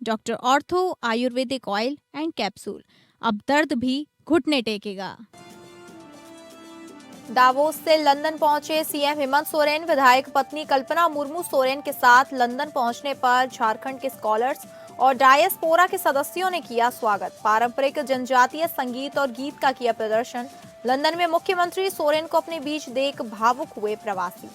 Doctor ortho Ayurvedic oil and capsule. अब दर्द भी घुटने टेकेगा। दावोस से लंदन पहुंचे सीएम हेमंत सोरेन। विधायक पत्नी कल्पना मुर्मू सोरेन के साथ लंदन पहुंचने पर झारखंड के स्कॉलर्स और डायस्पोरा के सदस्यों ने किया स्वागत। पारंपरिक जनजातीय संगीत और गीत का किया प्रदर्शन। लंदन में मुख्यमंत्री सोरेन को अपने बीच देख भावुक हुए प्रवासी।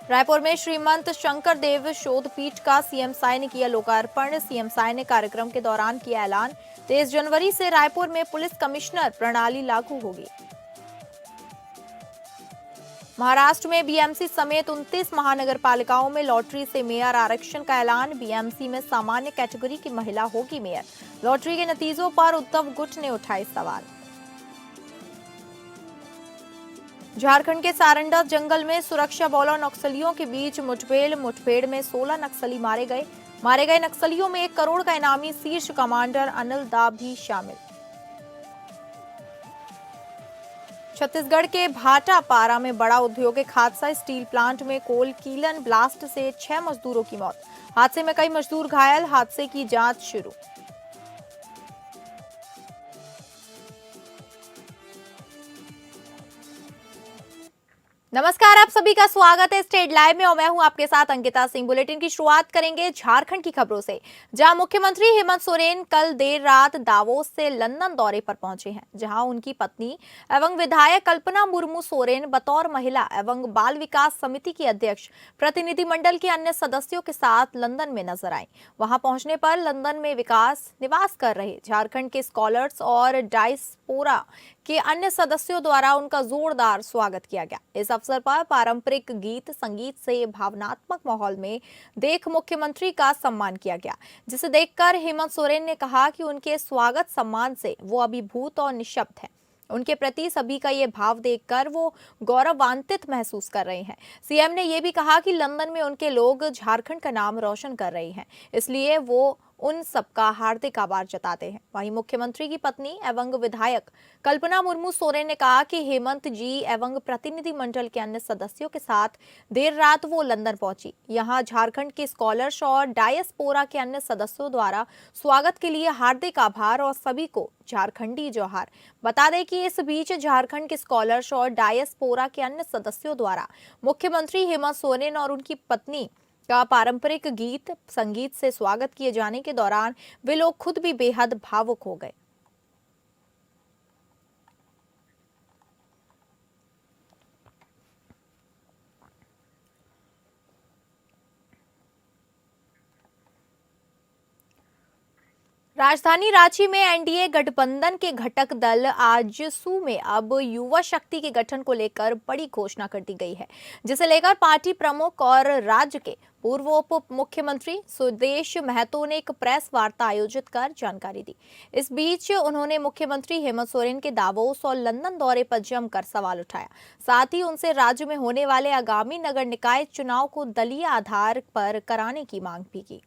रायपुर में श्रीमंत शंकर देव शोध पीठ का सीएम साय ने किया लोकार्पण। सीएम साय ने कार्यक्रम के दौरान किया ऐलान, 23 जनवरी से रायपुर में पुलिस कमिश्नर प्रणाली लागू होगी। महाराष्ट्र में बीएमसी समेत 29 महानगर पालिकाओं में लॉटरी से मेयर आरक्षण का ऐलान। बीएमसी में सामान्य कैटेगरी की महिला होगी मेयर। लॉटरी के नतीजों पर उद्धव गुट ने उठाए सवाल। झारखंड के सारंडा जंगल में सुरक्षा बल और नक्सलियों के बीच मुठभेड़ में 16 नक्सली मारे गए नक्सलियों में 1 करोड़ का इनामी शीर्ष कमांडर अनिल दा भी शामिल। छत्तीसगढ़ के भाटापारा में बड़ा औद्योगिक हादसा। स्टील प्लांट में कोल कीलन ब्लास्ट से 6 मजदूरों की मौत। हादसे में कई मजदूर घायल। हादसे की जांच शुरू। नमस्कार, आप सभी का स्वागत है स्टेट लाइव में और मैं हूं आपके साथ अंकिता सिंह। बुलेटिन की शुरुआत करेंगे झारखंड की खबरों से, जहां मुख्यमंत्री हेमंत सोरेन कल देर रात दावोस से लंदन दौरे पर पहुंचे हैं, जहां उनकी पत्नी एवं विधायक कल्पना मुर्मू सोरेन बतौर महिला एवं बाल विकास समिति की अध्यक्ष प्रतिनिधिमंडल के अन्य सदस्यों के साथ लंदन में नजर आई। वहां पहुंचने पर लंदन में निवास कर रहे झारखंड के स्कॉलर्स और डायस्पोरा के अन्य सदस्यों द्वारा उनका जोरदार स्वागत किया गया। इस अवसर पर पारंपरिक गीत संगीत से भावनात्मक माहौल में देख मुख्यमंत्री का सम्मान किया गया, जिसे देखकर हेमंत सोरेन ने कहा कि उनके स्वागत सम्मान से वो अभिभूत और निःशब्द हैं। उनके प्रति सभी का ये भाव देखकर वो गौरवान्वित महसूस कर रहे हैं। सीएम ने ये भी कहा कि लंदन में उनके लोग झारखंड का नाम रोशन कर रहे हैं, इसलिए वो उन सबका हार्दिक आभार जताते हैं। वहीं मुख्यमंत्री की पत्नी एवं विधायक कल्पना मुर्मू सोरेन ने कहा कि हेमंत जी एवं प्रतिनिधिमंडल के अन्य सदस्यों के साथ देर रात वो लंदन पहुंची। यहां झारखंड के स्कॉलर्स और डायस्पोरा के अन्य सदस्यों द्वारा स्वागत के लिए हार्दिक आभार और सभी को झारखंडी जोहार। बता दें कि इस बीच झारखंड के स्कॉलर्स और डायस्पोरा के अन्य सदस्यों द्वारा मुख्यमंत्री हेमंत सोरेन और उनकी पत्नी का पारंपरिक गीत संगीत से स्वागत किए जाने के दौरान वे लोग खुद भी बेहद भावुक हो गए। राजधानी रांची में एनडीए गठबंधन के घटक दल आजसू में अब युवा शक्ति के गठन को लेकर बड़ी घोषणा कर दी गई है, जिसे लेकर पार्टी प्रमुख और राज्य के पूर्व उप मुख्यमंत्री सुदेश महतो ने एक प्रेस वार्ता आयोजित कर जानकारी दी। इस बीच उन्होंने मुख्यमंत्री हेमंत सोरेन के दावोस और लंदन दौरे पर जमकर सवाल उठाया। साथ ही उनसे राज्य में होने वाले आगामी नगर निकाय चुनाव को दलीय आधार पर कराने की मांग भी की।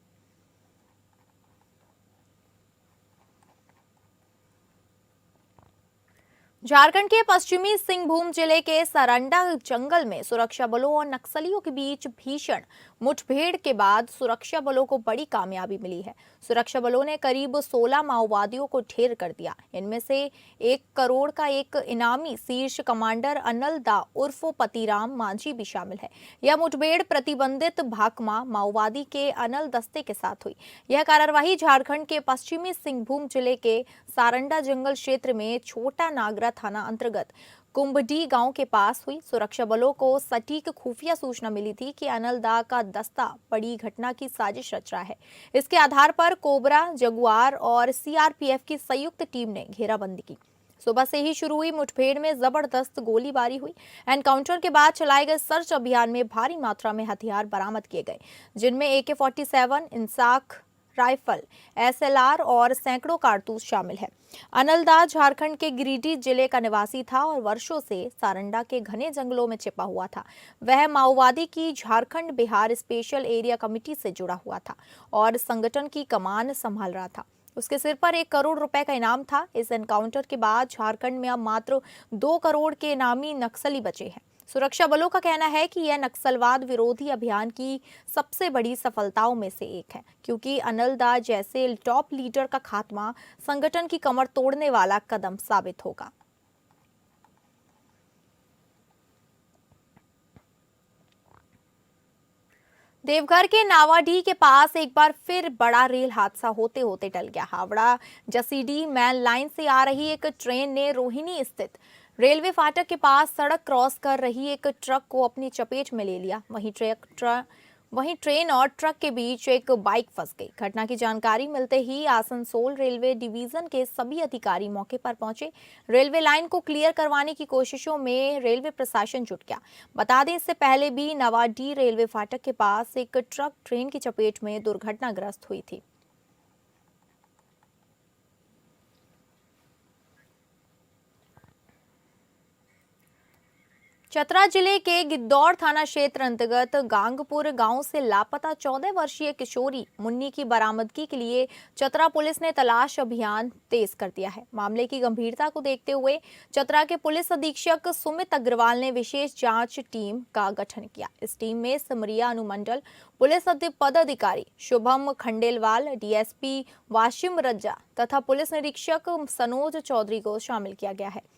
झारखंड के पश्चिमी सिंहभूम जिले के सारंडा जंगल में सुरक्षा बलों और नक्सलियों के बीच भीषण मुठभेड़ के बाद सुरक्षा बलों को बड़ी कामयाबी मिली है। सुरक्षा बलों ने करीब 16 माओवादियों को ढेर कर दिया। इनमें से 1 करोड़ का एक इनामी शीर्ष कमांडर अनिल दा उर्फ पतिराम मांझी भी शामिल है। यह मुठभेड़ प्रतिबंधित भाकमा माओवादी के अनिल दस्ते के साथ हुई। यह कार्रवाई झारखंड के पश्चिमी सिंहभूम जिले के सारंडा जंगल क्षेत्र में छोटा नागरा थाना अंतर्गत कुंभडी गांव के पास हुई। सुरक्षा बलों को सटीक खुफिया सूचना मिली थी कि अनिल दा का दस्ता बड़ी घटना की साजिश रच रहा है। इसके आधार पर कोबरा, जगुआर और सीआरपीएफ की संयुक्त टीम ने घेराबंदी की। सुबह से ही शुरू हुई मुठभेड़ में जबरदस्त गोलीबारी हुई। एनकाउंटर के बाद चलाए गए सर्च अभियान में भारी मात्रा में हथियार बरामद किए गए, जिनमें AK-47, इंसाक राइफल, SLR और सैकड़ों कारतूस शामिल है। अनिल दा झारखंड के गिरिडीह जिले का निवासी था और वर्षों से सारंडा के घने जंगलों में छिपा हुआ था। वह माओवादी की Jharkhand Bihar special area committee से जुड़ा हुआ था और संगठन की कमान संभाल रहा था। उसके सिर पर 1 करोड़ रुपए का इनाम था। इस एनकाउंटर के बाद झारखंड में अब मात्र 2 करोड़ के इनामी नक्सली बचे हैं। सुरक्षा बलों का कहना है कि यह नक्सलवाद विरोधी अभियान की सबसे बड़ी सफलताओं में से एक है, क्योंकि अनलदा जैसे टॉप लीडर का खात्मा संगठन की कमर तोड़ने वाला कदम साबित होगा। देवघर के नावाडीह के पास एक बार फिर बड़ा रेल हादसा होते होते टल गया। हावड़ा जसीडीह मैन लाइन से आ रही एक ट्रेन ने रोहिणी स्थित रेलवे फाटक के पास सड़क क्रॉस कर रही एक ट्रक को अपनी चपेट में ले लिया। वहीं ट्रेन और ट्रक के बीच एक बाइक फंस गई। घटना की जानकारी मिलते ही आसनसोल रेलवे डिवीजन के सभी अधिकारी मौके पर पहुंचे। रेलवे लाइन को क्लियर करवाने की कोशिशों में रेलवे प्रशासन जुट गया। बता दें, इससे पहले भी नवाडीह रेलवे फाटक के पास एक ट्रक ट्रेन की चपेट में दुर्घटनाग्रस्त हुई थी। चतरा जिले के गिद्धौर थाना क्षेत्र अंतर्गत गांगपुर गांव से लापता 14 वर्षीय किशोरी मुन्नी की बरामदगी के लिए चतरा पुलिस ने तलाश अभियान तेज कर दिया है। मामले की गंभीरता को देखते हुए चतरा के पुलिस अधीक्षक सुमित अग्रवाल ने विशेष जांच टीम का गठन किया। इस टीम में सिमरिया अनुमंडल पुलिस पदाधिकारी शुभम खंडेलवाल, डीएसपी वाशिम रज्जा तथा पुलिस निरीक्षक सनोज चौधरी को शामिल किया गया है।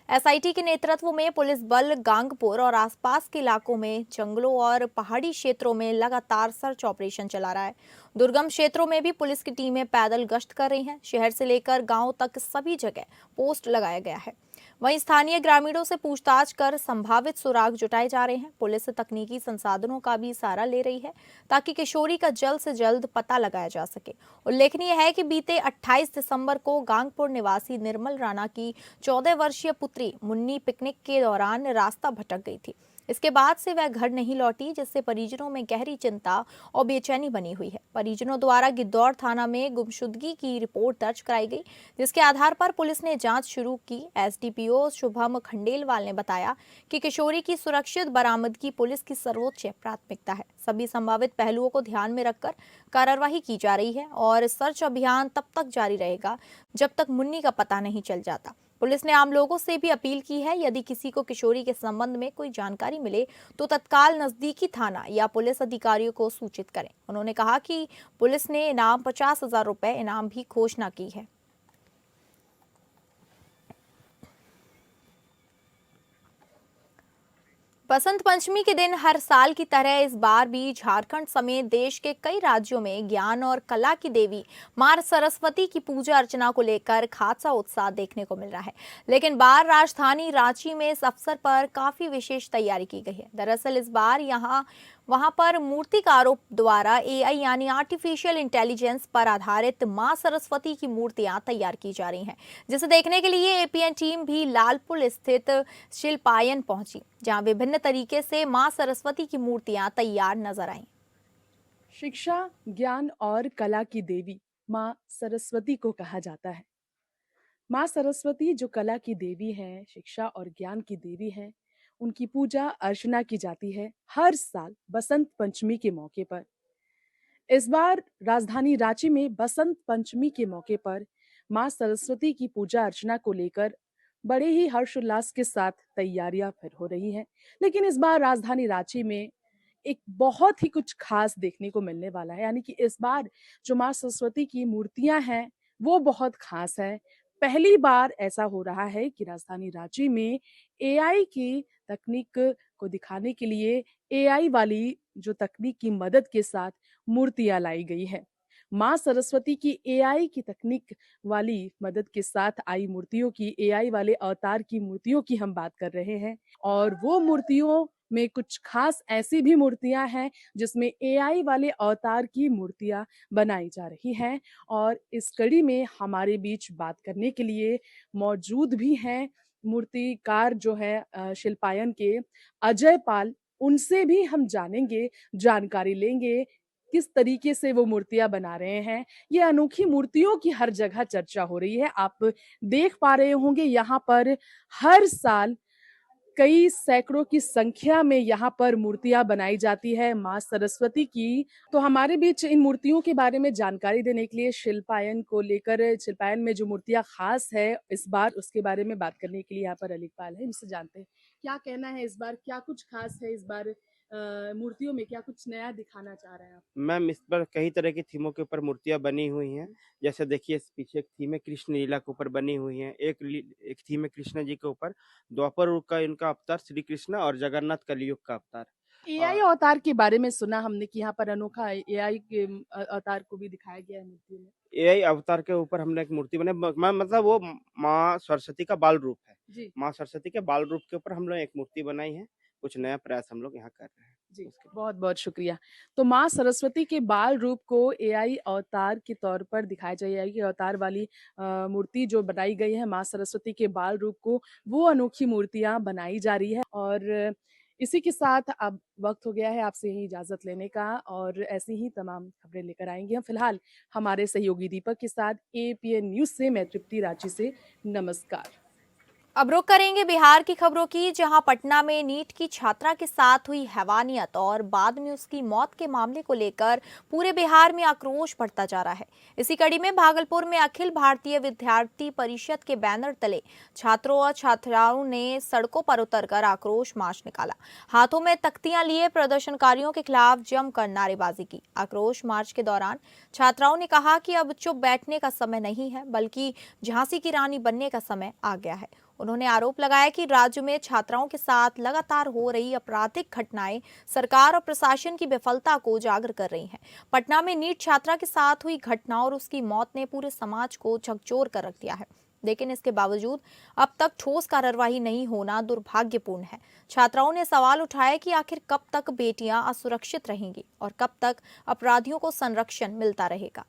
एसआईटी के नेतृत्व में पुलिस बल गांगपुर और आसपास के इलाकों में जंगलों और पहाड़ी क्षेत्रों में लगातार सर्च ऑपरेशन चला रहा है। दुर्गम क्षेत्रों में भी पुलिस की टीमें पैदल गश्त कर रही हैं। शहर से लेकर गांव तक सभी जगह पोस्ट लगाया गया है। वहीं स्थानीय ग्रामीणों से पूछताछ कर संभावित सुराग जुटाए जा रहे हैं। पुलिस तकनीकी संसाधनों का भी सहारा ले रही है ताकि किशोरी का जल्द से जल्द पता लगाया जा सके। उल्लेखनीय है कि बीते 28 दिसंबर को गांगपुर निवासी निर्मल राणा की 14 वर्षीय पुत्री मुन्नी पिकनिक के दौरान रास्ता भटक गई थी। इसके बाद से वह घर नहीं लौटी, जिससे परिजनों में गहरी चिंता और बेचैनी बनी हुई है। परिजनों द्वारा गिद्धौर थाना में गुमशुदगी की रिपोर्ट दर्ज कराई गई, जिसके आधार पर पुलिस ने जांच शुरू की। एसडीपीओ शुभम खंडेलवाल ने बताया कि किशोरी की सुरक्षित बरामदगी पुलिस की सर्वोच्च प्राथमिकता है। सभी संभावित पहलुओं को ध्यान में रखकर कार्रवाई की जा रही है और सर्च अभियान तब तक जारी रहेगा जब तक मुन्नी का पता नहीं चल जाता। पुलिस ने आम लोगों से भी अपील की है, यदि किसी को किशोरी के संबंध में कोई जानकारी मिले तो तत्काल नजदीकी थाना या पुलिस अधिकारियों को सूचित करें। उन्होंने कहा कि पुलिस ने इनाम 50,000 रुपए इनाम भी घोषणा की है। बसंत पंचमी के दिन हर साल की तरह इस बार भी झारखंड समेत देश के कई राज्यों में ज्ञान और कला की देवी मां सरस्वती की पूजा अर्चना को लेकर खासा उत्साह देखने को मिल रहा है। लेकिन बार राजधानी रांची में इस अवसर पर काफी विशेष तैयारी की गई है। दरअसल इस बार वहां पर मूर्तिकारों द्वारा एआई यानी आर्टिफिशियल इंटेलिजेंस पर आधारित मां सरस्वती की मूर्तियां तैयार की जा रही हैं, जिसे देखने के लिए एपीएन टीम भी लालपुर स्थित शिल्पायन पहुंची, जहां विभिन्न तरीके से मां सरस्वती की मूर्तियां तैयार नजर आईं। शिक्षा, ज्ञान और कला की देवी मां सरस्वती को कहा जाता है। मां सरस्वती जो कला की देवी है, शिक्षा और ज्ञान की देवी है, उनकी पूजा अर्चना की जाती है हर साल बसंत पंचमी के मौके पर। इस बार राजधानी रांची में बसंत पंचमी के मौके पर मां सरस्वती की पूजा अर्चना को लेकर बड़े ही हर्षोल्लास के साथ तैयारियां फिर हो रही हैं। लेकिन इस बार राजधानी रांची में एक बहुत ही कुछ खास देखने को मिलने वाला है, यानी कि इस बार जो मां सरस्वती की मूर्तियां हैं वो बहुत खास है। पहली बार ऐसा हो रहा है कि राजधानी रांची में एआई की तकनीक को दिखाने के लिए एआई वाली जो तकनीक की मदद के साथ मूर्तियां लाई गई है। मां सरस्वती की एआई की तकनीक वाली मदद के साथ आई मूर्तियों की, एआई वाले अवतार की मूर्तियों की हम बात कर रहे हैं। और वो मूर्तियों में कुछ खास ऐसी भी मूर्तियां हैं जिसमें एआई वाले अवतार की मूर्तियां बनाई जा रही हैं। और इस कड़ी में हमारे बीच बात करने के लिए मौजूद भी हैं मूर्तिकार जो है शिल्पायन के अजय पाल। उनसे भी हम जानेंगे, जानकारी लेंगे किस तरीके से वो मूर्तियां बना रहे हैं। ये अनोखी मूर्तियों की हर जगह चर्चा हो रही है। आप देख पा रहे होंगे यहाँ पर हर साल कई सैकड़ों की संख्या में यहाँ पर मूर्तियां बनाई जाती है मां सरस्वती की। तो हमारे बीच इन मूर्तियों के बारे में जानकारी देने के लिए शिल्पायन में जो मूर्तियां खास है इस बार, उसके बारे में बात करने के लिए यहाँ पर अली इकबाल है। इनसे जानते हैं क्या कहना है इस बार, क्या कुछ खास है इस बार मूर्तियों में, क्या कुछ नया दिखाना चाह रहे हैं आप? मैम इस पर कई तरह की थीमों के ऊपर मूर्तियाँ बनी हुई हैं। जैसे देखिए इस पीछे एक थीम है कृष्ण लीला के ऊपर बनी हुई है। एक थीम है कृष्ण जी के ऊपर, द्वापर युग का इनका अवतार श्री कृष्ण और जगन्नाथ कलयुग का अवतार। एआई अवतार के बारे में सुना हमने कि यहाँ पर अनोखा एआई के अवतार को भी दिखाया गया है मूर्ति में। एआई अवतार के ऊपर हमने एक मूर्ति बनाई मैम मतलब वो माँ सरस्वती का बाल रूप है। जी माँ सरस्वती के बाल रूप के ऊपर हम लोग एक मूर्ति बनाई है। कुछ नया प्रयास हम लोग यहाँ कर रहे हैं। जी, बहुत बहुत शुक्रिया। तो माँ सरस्वती के बाल रूप को एआई अवतार के तौर पर दिखाया जाए, एआई के अवतार वाली मूर्ति जो बनाई गई है माँ सरस्वती के बाल रूप को, वो अनोखी मूर्तियां बनाई जा रही है। और इसी के साथ अब वक्त हो गया है आपसे ही इजाजत लेने का, और ऐसी ही तमाम खबरें लेकर आएंगे हम फिलहाल हमारे सहयोगी दीपक के साथ। एपीएन न्यूज से मैं तृप्ति रांची से, नमस्कार। अब रुक करेंगे बिहार की खबरों की, जहां पटना में नीट की छात्रा के साथ हुई हैवानियत और बाद में उसकी मौत के मामले को लेकर पूरे बिहार में आक्रोश बढ़ता जा रहा है। इसी कड़ी में भागलपुर में अखिल भारतीय विद्यार्थी परिषद के बैनर तले छात्रों और छात्राओं ने सड़कों पर उतरकर आक्रोश मार्च निकाला। हाथों में तख्तियां लिए प्रदर्शनकारियों के खिलाफ जमकर नारेबाजी की। आक्रोश मार्च के दौरान छात्राओं ने कहा कि अब चुप बैठने का समय नहीं है, बल्कि झांसी की रानी बनने का समय आ गया है। उन्होंने आरोप लगाया कि राज्य में छात्राओं के साथ लगातार हो रही आपराधिक घटनाएं सरकार और प्रशासन की विफलता को उजागर कर रही हैं। पटना में नीट छात्रा के साथ हुई घटना और उसकी मौत ने पूरे समाज को झकझोर कर रख दिया है, लेकिन इसके बावजूद अब तक ठोस कार्रवाई नहीं होना दुर्भाग्यपूर्ण है। छात्राओं ने सवाल उठाया कि आखिर कब तक बेटियां असुरक्षित रहेंगी और कब तक अपराधियों को संरक्षण मिलता रहेगा।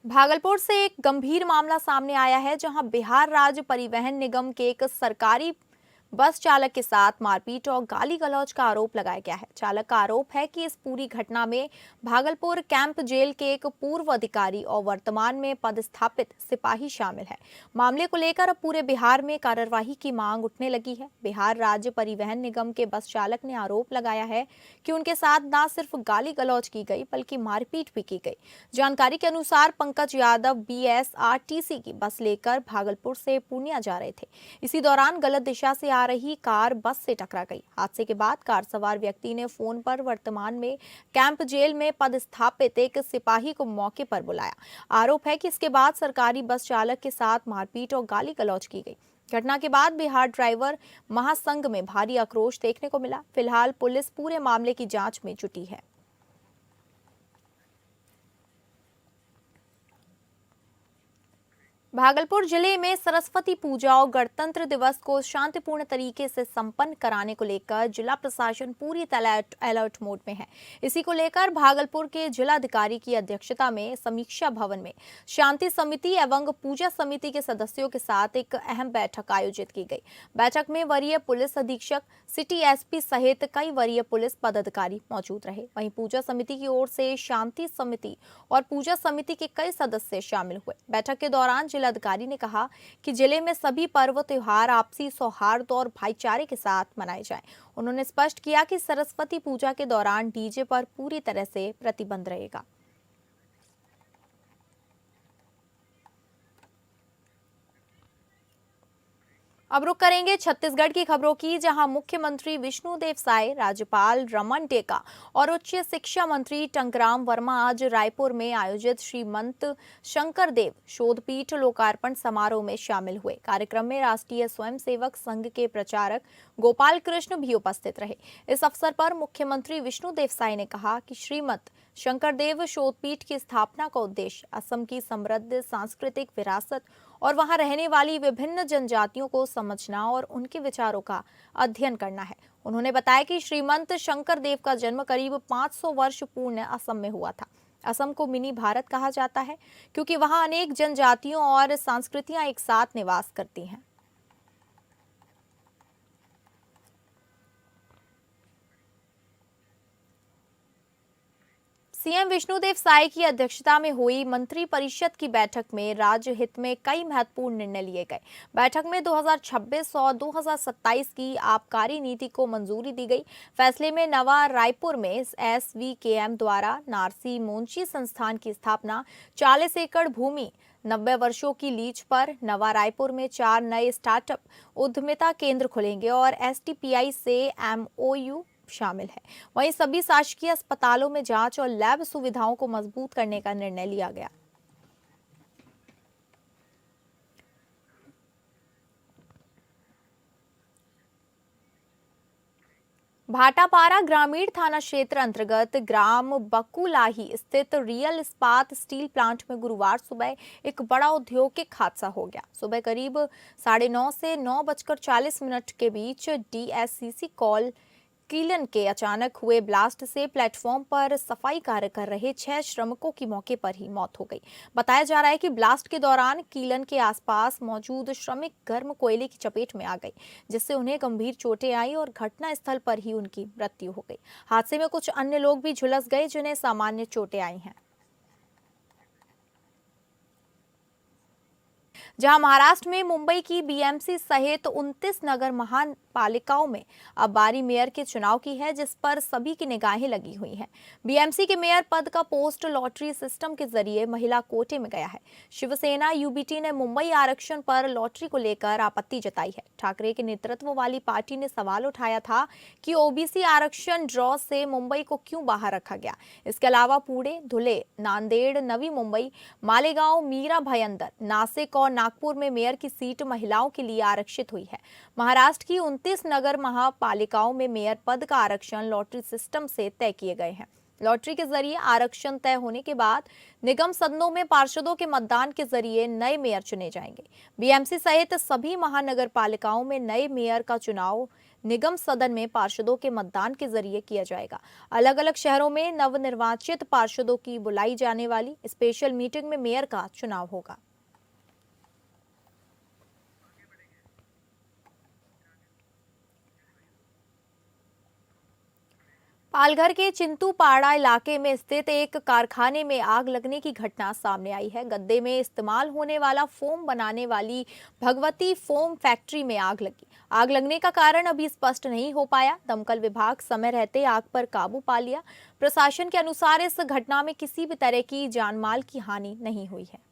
भागलपुर से एक गंभीर मामला सामने आया है, जहां बिहार राज्य परिवहन निगम के एक सरकारी बस चालक के साथ मारपीट और गाली गलौज का आरोप लगाया गया है। चालक का आरोप है कि इस पूरी घटना में भागलपुर कैंप जेल के एक पूर्व अधिकारी और वर्तमान में पदस्थापित सिपाही शामिल है। मामले को लेकर अब पूरे बिहार में कार्रवाई की मांग उठने लगी है। बिहार राज्य परिवहन निगम के बस चालक ने आरोप लगाया है कि उनके साथ न सिर्फ गाली गलौज की गई, बल्कि मारपीट भी की गई। जानकारी के अनुसार पंकज यादव BSRTC की बस लेकर भागलपुर से पूर्णिया जा रहे थे। इसी दौरान गलत दिशा से आ रही कार बस से टकरा गई। हादसे के बाद कार सवार व्यक्ति ने फोन पर वर्तमान में कैंप जेल में पदस्थापित एक सिपाही को मौके पर बुलाया। आरोप है कि इसके बाद सरकारी बस चालक के साथ मारपीट और गाली गलौज की गई। घटना के बाद बिहार ड्राइवर महासंघ में भारी आक्रोश देखने को मिला। फिलहाल पुलिस पूरे मामले की जांच में जुटी है। भागलपुर जिले में सरस्वती पूजा और गणतंत्र दिवस को शांतिपूर्ण तरीके से संपन्न कराने को लेकर जिला प्रशासन पूरी तरह अलर्ट मोड में है। इसी को लेकर भागलपुर के जिलाधिकारी की अध्यक्षता में समीक्षा भवन में शांति समिति एवं पूजा समिति के सदस्यों के साथ एक अहम बैठक आयोजित की गई। बैठक में वरीय पुलिस अधीक्षक, सिटी SP सहित कई वरीय पुलिस पदाधिकारी मौजूद रहे। वहीं पूजा समिति की ओर से शांति समिति और पूजा समिति के कई सदस्य शामिल हुए। बैठक के दौरान जिलाधिकारी ने कहा कि जिले में सभी पर्व त्योहार आपसी सौहार्द और भाईचारे के साथ मनाए जाएं। उन्होंने स्पष्ट किया कि सरस्वती पूजा के दौरान डीजे पर पूरी तरह से प्रतिबंध रहेगा। अब रुक करेंगे छत्तीसगढ़ की खबरों की, जहां मुख्यमंत्री विष्णुदेव साय, राज्यपाल रमन टेका और उच्च शिक्षा मंत्री टंकराम वर्मा आज रायपुर में आयोजित श्रीमंत शंकरदेव शोधपीठ लोकार्पण समारोह में शामिल हुए। कार्यक्रम में राष्ट्रीय स्वयंसेवक संघ के प्रचारक गोपाल कृष्ण भी उपस्थित रहे। इस अवसर पर मुख्यमंत्री विष्णुदेव साय ने कहा कि श्रीमंत शंकरदेव शोधपीठ की स्थापना का उद्देश्य असम की समृद्ध सांस्कृतिक विरासत और वहां रहने वाली विभिन्न जनजातियों को समझना और उनके विचारों का अध्ययन करना है। उन्होंने बताया कि श्रीमंत शंकरदेव का जन्म करीब 500 वर्ष पूर्व असम में हुआ था। असम को मिनी भारत कहा जाता है क्योंकि वहां अनेक जनजातियों और संस्कृतियां एक साथ निवास करती हैं। सीएम विष्णुदेव साय की अध्यक्षता में हुई मंत्री परिषद की बैठक में राज्य हित में कई महत्वपूर्ण निर्णय लिए गए। बैठक में 2026 और 2027 की आबकारी नीति को मंजूरी दी गई। फैसले में नवा रायपुर में एसवीकेएम द्वारा नारसी मोंची संस्थान की स्थापना, 40 एकड़ भूमि 90 वर्षों की लीज पर, नवा रायपुर में 4 नए स्टार्टअप उद्यमिता केंद्र खुलेंगे और एसटीपीआई से एमओयू शामिल है। वहीं सभी शासकीय अस्पतालों में जांच और लैब सुविधाओं को मजबूत करने का निर्णय लिया गया। भाटापारा ग्रामीण थाना क्षेत्र अंतर्गत ग्राम बकुलाही स्थित रियल इस्पात स्टील प्लांट में गुरुवार सुबह एक बड़ा औद्योगिक हादसा हो गया। सुबह करीब 9:30 से 9:40 के बीच डीएससीसी कॉल कीलन के अचानक हुए ब्लास्ट से प्लेटफॉर्म पर सफाई कार्य कर रहे 6 श्रमिकों की मौके पर ही मौत हो गई। बताया जा रहा है कि ब्लास्ट के दौरान कीलन के आसपास मौजूद श्रमिक गर्म कोयले की चपेट में आ गए, जिससे उन्हें गंभीर चोटें आई और घटना स्थल पर ही उनकी मृत्यु हो गई। हादसे में कुछ अन्य लोग भी झुलस गए, जिन्हें सामान्य चोटें आई हैं। जहां महाराष्ट्र में मुंबई की बीएमसी सहित 29 नगर महापालिकाओं में अब बारी मेयर के चुनाव की है, जिस पर सभी की निगाहें लगी हुई हैं। बीएमसी के मेयर पद का पोस्ट लॉटरी सिस्टम के जरिए महिला कोटे में गया है। शिवसेना यूबीटी ने मुंबई आरक्षण पर लॉटरी को लेकर आपत्ति जताई है। ठाकरे के नेतृत्व वाली पार्टी ने सवाल उठाया था कि ओबीसी आरक्षण ड्रॉ से मुंबई को क्यों बाहर रखा गया। इसके अलावा पुणे, धुले, नांदेड़, नवी मुंबई, मालेगांव, मीरा भाईंदर, नासिक और नागपुर में मेयर की सीट महिलाओं के लिए आरक्षित हुई है। महाराष्ट्र की 29 नगर महापालिकाओं में मेयर पद का आरक्षण लॉटरी सिस्टम से तय किए गए हैं। लॉटरी के जरिए आरक्षण तय होने के बाद निगम सदनों में पार्षदों के मतदान के जरिए नए मेयर चुने जाएंगे। बीएमसी सहित सभी महानगर पालिकाओं में नए मेयर का चुनाव निगम सदन में पार्षदों के मतदान के जरिए किया जाएगा। अलग अलग शहरों में नवनिर्वाचित पार्षदों की बुलाई जाने वाली स्पेशल मीटिंग में मेयर का चुनाव होगा। पालघर के चिंतूपाड़ा इलाके में स्थित एक कारखाने में आग लगने की घटना सामने आई है। गद्दे में इस्तेमाल होने वाला फोम बनाने वाली भगवती फोम फैक्ट्री में आग लगी। आग लगने का कारण अभी स्पष्ट नहीं हो पाया। दमकल विभाग समय रहते आग पर काबू पा लिया। प्रशासन के अनुसार इस घटना में किसी भी तरह की जानमाल की हानि नहीं हुई है।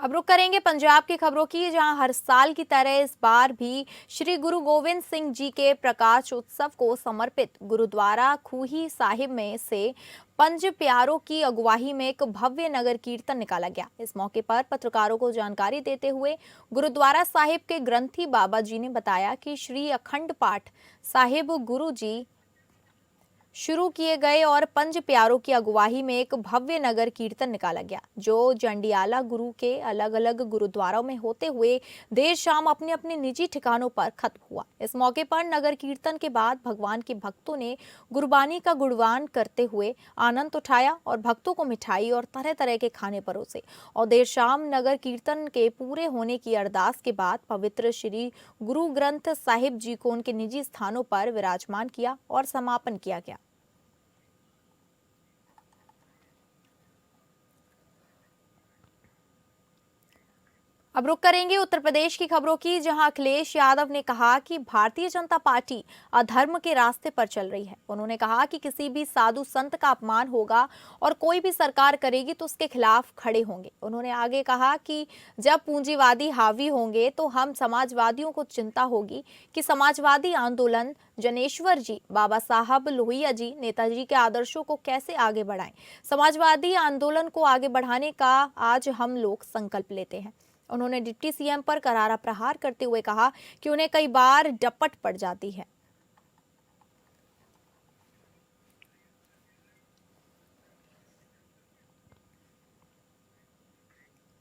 अब रुक करेंगे पंजाब की खबरों की, जहां हर साल की तरह इस बार भी श्री गुरु गोविंद सिंह जी के प्रकाश उत्सव को समर्पित गुरुद्वारा खूही साहिब में से पंज प्यारों की अगुवाई में एक भव्य नगर कीर्तन निकाला गया। इस मौके पर पत्रकारों को जानकारी देते हुए गुरुद्वारा साहिब के ग्रंथी बाबा जी ने बताया कि श्री अखंड पाठ साहिब गुरु जी शुरू किए गए और पंज प्यारों की अगुवाई में एक भव्य नगर कीर्तन निकाला गया, जो जंडियाला गुरु के अलग अलग गुरुद्वारों में होते हुए देर शाम अपने अपने निजी ठिकानों पर खत्म हुआ। इस मौके पर नगर कीर्तन के बाद भगवान के भक्तों ने गुरबानी का गुणगान करते हुए आनंद उठाया और भक्तों को मिठाई और तरह तरह के खाने परोसे। और देर शाम नगर कीर्तन के पूरे होने की अरदास के बाद पवित्र श्री गुरु ग्रंथ साहिब जी को उनके निजी स्थानों पर विराजमान किया और समापन किया गया। अब रुक करेंगे उत्तर प्रदेश की खबरों की, जहां अखिलेश यादव ने कहा कि भारतीय जनता पार्टी अधर्म के रास्ते पर चल रही है। उन्होंने कहा कि किसी भी साधु संत का अपमान होगा और कोई भी सरकार करेगी तो उसके खिलाफ खड़े होंगे। उन्होंने आगे कहा कि जब पूंजीवादी हावी होंगे तो हम समाजवादियों को चिंता होगी कि समाजवादी आंदोलन जनेश्वर जी, बाबा साहब लोहिया जी, नेताजी के आदर्शों को कैसे आगे बढ़ाएं। समाजवादी आंदोलन को आगे बढ़ाने का आज हम लोग संकल्प लेते हैं। उन्होंने डिप्टी सीएम पर करारा प्रहार करते हुए कहा कि उन्हें कई बार डपट पड़ जाती है।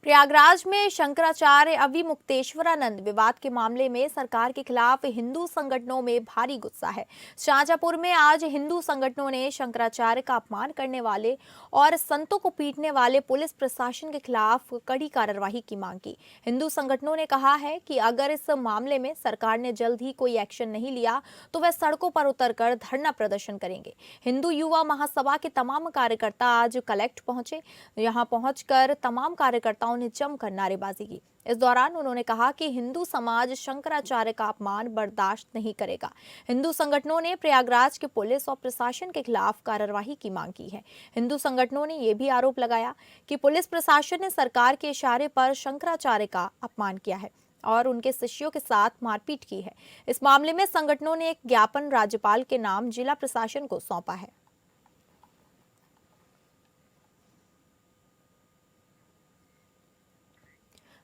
प्रयागराज में शंकराचार्य अविमुक्तेश्वरानंद विवाद के मामले में सरकार के खिलाफ हिंदू संगठनों में भारी गुस्सा है। शाहजहांपुर में आज हिंदू संगठनों ने शंकराचार्य का अपमान करने वाले और संतों को पीटने वाले पुलिस प्रशासन के खिलाफ कड़ी कार्रवाई की मांग की। हिंदू संगठनों ने कहा है कि अगर इस मामले में सरकार ने जल्द ही कोई एक्शन नहीं लिया तो वे सड़कों पर उतरकर धरना प्रदर्शन करेंगे। हिंदू युवा महासभा के तमाम कार्यकर्ता आज कलेक्ट पहुंचे। यहां पहुंचकर तमाम कार्यकर्ताओं ने जमकर नारेबाजी की। इस दौरान उन्होंने कहा कि हिंदू समाज शंकराचार्य का अपमान बर्दाश्त नहीं करेगा। हिंदू संगठनों ने प्रयागराज के पुलिस और प्रशासन के खिलाफ कार्रवाई की मांग की है। हिंदू संगठनों ने यह भी आरोप लगाया कि पुलिस प्रशासन ने सरकार के इशारे पर शंकराचार्य का अपमान किया है और उनके शिष्यों के साथ मारपीट की है। इस मामले में संगठनों ने एक ज्ञापन राज्यपाल के नाम जिला प्रशासन को सौंपा है।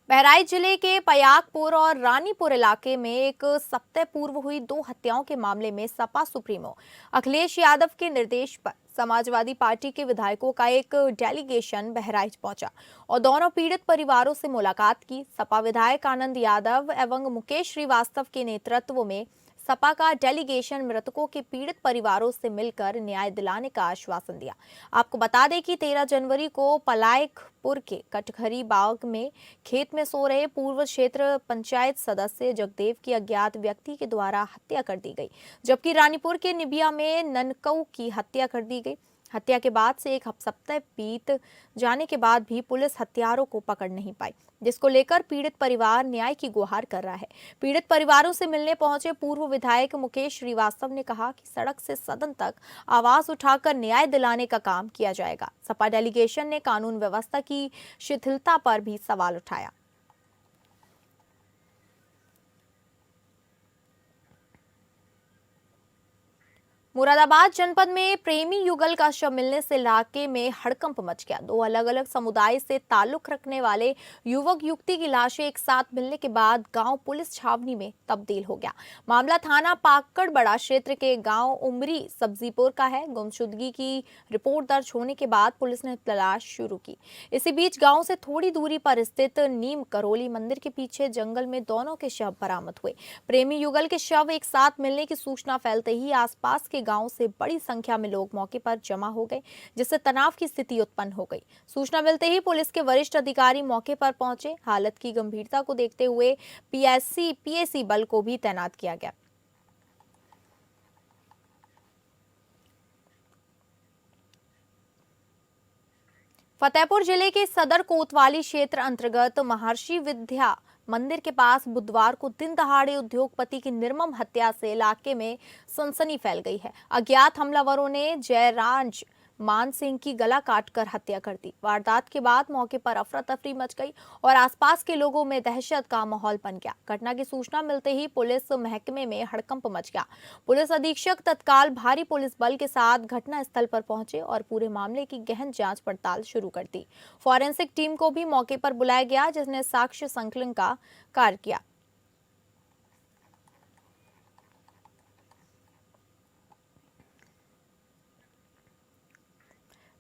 बहराइच जिले के पयागपुर और रानीपुर इलाके में एक सप्ताह पूर्व हुई 2 हत्याओं के मामले में सपा सुप्रीमो अखिलेश यादव के निर्देश पर समाजवादी पार्टी के विधायकों का एक डेलीगेशन बहराइच पहुंचा और दोनों पीड़ित परिवारों से मुलाकात की। सपा विधायक आनंद यादव एवं मुकेश श्रीवास्तव के नेतृत्व में सपा का डेलीगेशन मृतकों के पीड़ित परिवारों से मिलकर न्याय दिलाने का आश्वासन दिया। आपको बता दें कि 13 जनवरी को पलायकपुर के कटघरी बाग में खेत में सो रहे पूर्व क्षेत्र पंचायत सदस्य जगदेव की अज्ञात व्यक्ति के द्वारा हत्या कर दी गई, जबकि रानीपुर के निबिया में ननकऊ की हत्या कर दी गई। हत्या के बाद से 1 सप्ताह बीत जाने के बाद भी पुलिस हत्यारों को पकड़ नहीं पाई, जिसको लेकर पीड़ित परिवार न्याय की गुहार कर रहा है। पीड़ित परिवारों से मिलने पहुंचे पूर्व विधायक मुकेश श्रीवास्तव ने कहा कि सड़क से सदन तक आवाज उठाकर न्याय दिलाने का काम किया जाएगा। सपा डेलीगेशन ने कानून व्यवस्था की शिथिलता पर भी सवाल उठाया। मुरादाबाद जनपद में प्रेमी युगल का शव मिलने से इलाके में हड़कंप मच गया। 2 अलग अलग समुदाय से ताल्लुक रखने वाले युवक युवती की लाशें एक साथ मिलने के बाद गांव पुलिस छावनी में तब्दील हो गया। मामला थाना पाकड़ बड़ा क्षेत्र के गांव उमरी सब्जीपुर का है। गुमशुदगी की रिपोर्ट दर्ज होने के बाद पुलिस ने तलाश शुरू की। इसी बीच गाँव से थोड़ी दूरी पर स्थित नीम करोली मंदिर के पीछे जंगल में दोनों के शव बरामद हुए। प्रेमी युगल के शव एक साथ मिलने की सूचना फैलते ही आसपास के गांव से बड़ी संख्या में लोग मौके पर जमा हो गए, जिससे तनाव की स्थिति उत्पन्न हो गई। सूचना मिलते ही पुलिस के वरिष्ठ अधिकारी मौके पर पहुंचे। हालत की गंभीरता को देखते हुए पीएसी बल को भी तैनात किया गया। फतेहपुर जिले के सदर कोतवाली क्षेत्र अंतर्गत महर्षि विद्या मंदिर के पास बुधवार को दिन दहाड़े उद्योगपति की निर्मम हत्या से इलाके में सनसनी फैल गई है। अज्ञात हमलावरों ने जयराज मान सिंह की गला काटकर हत्या कर दी। वारदात के बाद मौके पर अफरा तफरी मच गई और आसपास के लोगों में दहशत का माहौल बन गया। घटना की सूचना मिलते ही पुलिस महकमे में हड़कंप मच गया। पुलिस अधीक्षक तत्काल भारी पुलिस बल के साथ घटना स्थल पर पहुंचे और पूरे मामले की गहन जांच पड़ताल शुरू कर दी। फॉरेंसिक टीम को भी मौके पर बुलाया गया, जिसने साक्ष्य संकलन का कार्य किया।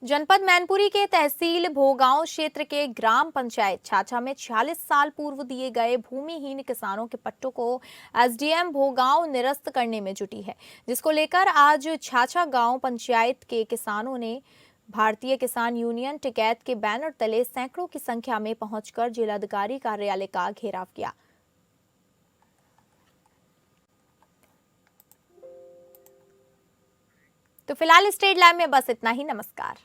जनपद मैनपुरी के तहसील भोगांव क्षेत्र के ग्राम पंचायत छाछा में 46 साल पूर्व दिए गए भूमिहीन किसानों के पट्टों को एसडीएम भोगांव निरस्त करने में जुटी है, जिसको लेकर आज छाछा गांव पंचायत के किसानों ने भारतीय किसान यूनियन टिकैत के बैनर तले सैकड़ों की संख्या में पहुंचकर जिलाधिकारी कार्यालय का घेराव किया। तो फिलहाल स्टेट लाइव में बस इतना ही। नमस्कार।